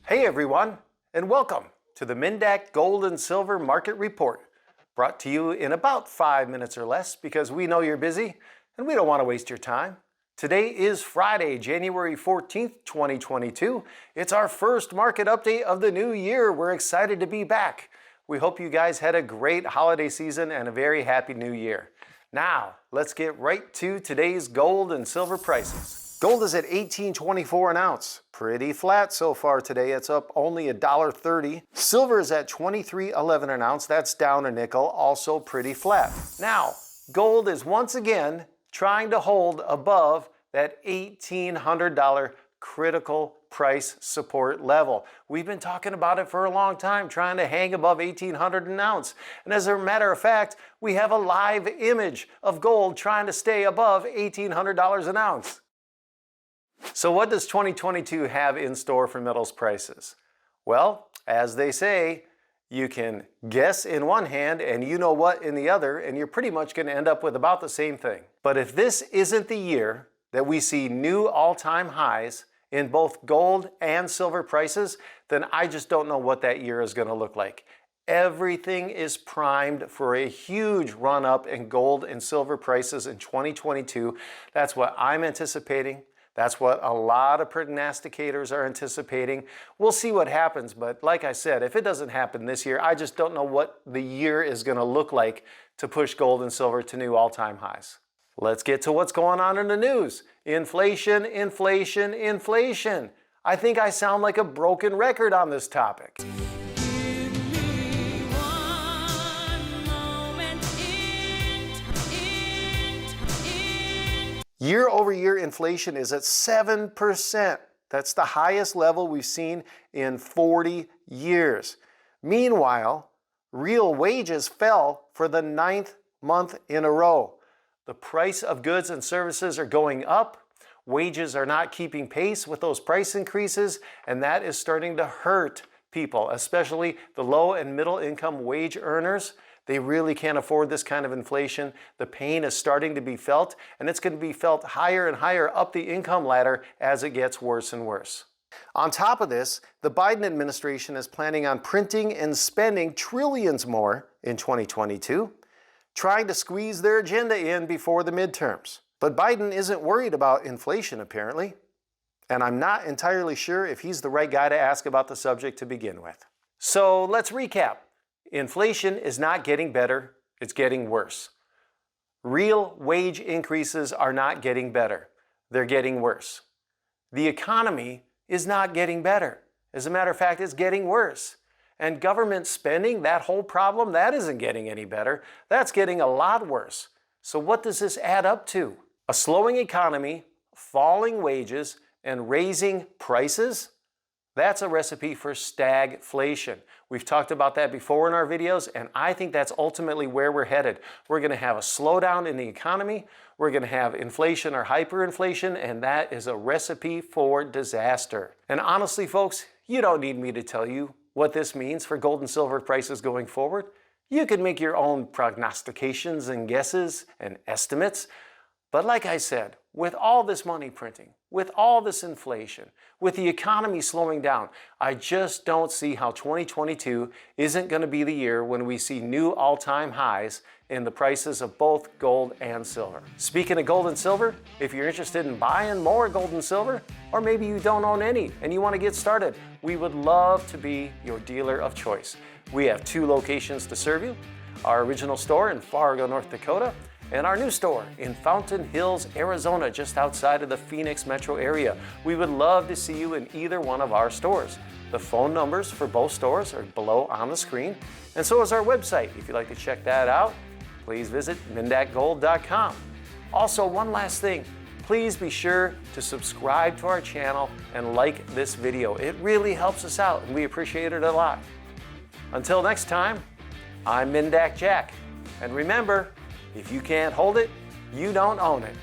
Hey everyone, and welcome to the MinDak Gold and Silver Market Report, brought to you in about 5 minutes or less because we know you're busy and we don't want to waste your time. Today is Friday, January 14th, 2022. It's our first market update of the new year. We're excited to be back. We hope you guys had a great holiday season and a very happy new year. Now, let's get right to today's gold and silver prices. Gold is at $18.24 an ounce. Pretty flat so far today. It's up only $1.30. Silver is at $23.11 an ounce. That's down a nickel, also pretty flat. Now, gold is once again trying to hold above that $1,800 critical price support level. We've been talking about it for a long time, trying to hang above $1,800 an ounce. And as a matter of fact, we have a live image of gold trying to stay above $1,800 an ounce. So what does 2022 have in store for metals prices? Well, as they say, you can guess in one hand and you know what in the other, and you're pretty much going to end up with about the same thing. But if this isn't the year that we see new all-time highs in both gold and silver prices, then I just don't know what that year is going to look like. Everything is primed for a huge run-up in gold and silver prices in 2022. That's what I'm anticipating. That's what a lot of prognosticators are anticipating. We'll see what happens, but like I said, if it doesn't happen this year, I just don't know what the year is going to look like to push gold and silver to new all-time highs. Let's get to what's going on in the news. Inflation, inflation, inflation. I think I sound like a broken record on this topic. Year-over-year inflation is at 7%. That's the highest level we've seen in 40 years. Meanwhile, real wages fell for the 9th month in a row. The price of goods and services are going up. Wages are not keeping pace with those price increases, and that is starting to hurt people, especially the low and middle income wage earners. They really can't afford this kind of inflation. The pain is starting to be felt, and it's going to be felt higher and higher up the income ladder as it gets worse and worse. On top of this, the Biden administration is planning on printing and spending trillions more in 2022, trying to squeeze their agenda in before the midterms. But Biden isn't worried about inflation, apparently, and I'm not entirely sure if he's the right guy to ask about the subject to begin with. So let's recap. Inflation is not getting better, it's getting worse. Real wage increases are not getting better, they're getting worse. The economy is not getting better. As a matter of fact, it's getting worse. And government spending, that whole problem, that isn't getting any better. That's getting a lot worse. So what does this add up to? A slowing economy, falling wages, and raising prices? That's a recipe for stagflation. We've talked about that before in our videos, and I think that's ultimately where we're headed. We're going to have a slowdown in the economy, we're going to have inflation or hyperinflation, and that is a recipe for disaster. And honestly, folks, you don't need me to tell you what this means for gold and silver prices going forward. You can make your own prognostications and guesses and estimates. But like I said, with all this money printing, with all this inflation, with the economy slowing down, I just don't see how 2022 isn't going to be the year when we see new all-time highs in the prices of both gold and silver. Speaking of gold and silver, if you're interested in buying more gold and silver, or maybe you don't own any and you want to get started, we would love to be your dealer of choice. We have 2 locations to serve you, our original store in Fargo, North Dakota, and our new store in Fountain Hills, Arizona, just outside of the Phoenix metro area. We would love to see you in either one of our stores. The phone numbers for both stores are below on the screen, and so is our website. If you'd like to check that out, please visit mindakgold.com. Also, one last thing, please be sure to subscribe to our channel and like this video. It really helps us out, and we appreciate it a lot. Until next time, I'm MinDak Jack, and remember, if you can't hold it, you don't own it.